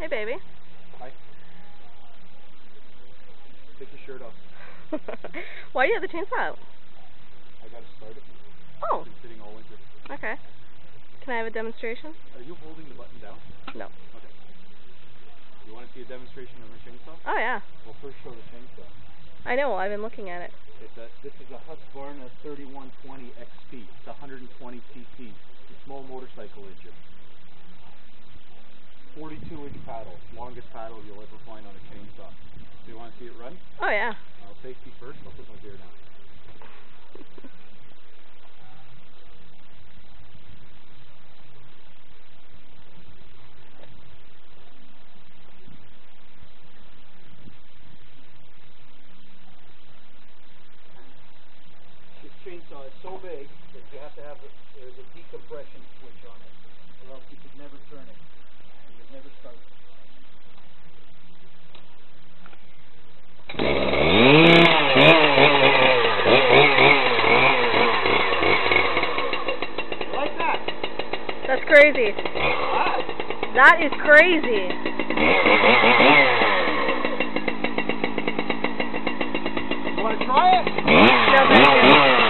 Hey, baby. Hi. Take your shirt off. Why do you have the chainsaw out? I got to start it. Oh. I've been sitting all winter. Okay. Can I have a demonstration? Are you holding the button down? No. Okay. You want to see a demonstration of a chainsaw? Oh, yeah. Well, first show the chainsaw. I know. I've been looking at it. This is a Husqvarna 3120 XP. It's 120 cc. It's a small motorcycle engine. 42-inch paddle. Longest paddle you'll ever find on a chainsaw. Do you want to see it run? Oh, yeah. Safety first. I'll put my gear down. This chainsaw is so big that you have to have there's a decompression switch on it, or else you could never turn it. You could never start it. Like that. That's crazy. Ah. That is crazy. You want to try it? No, thank you.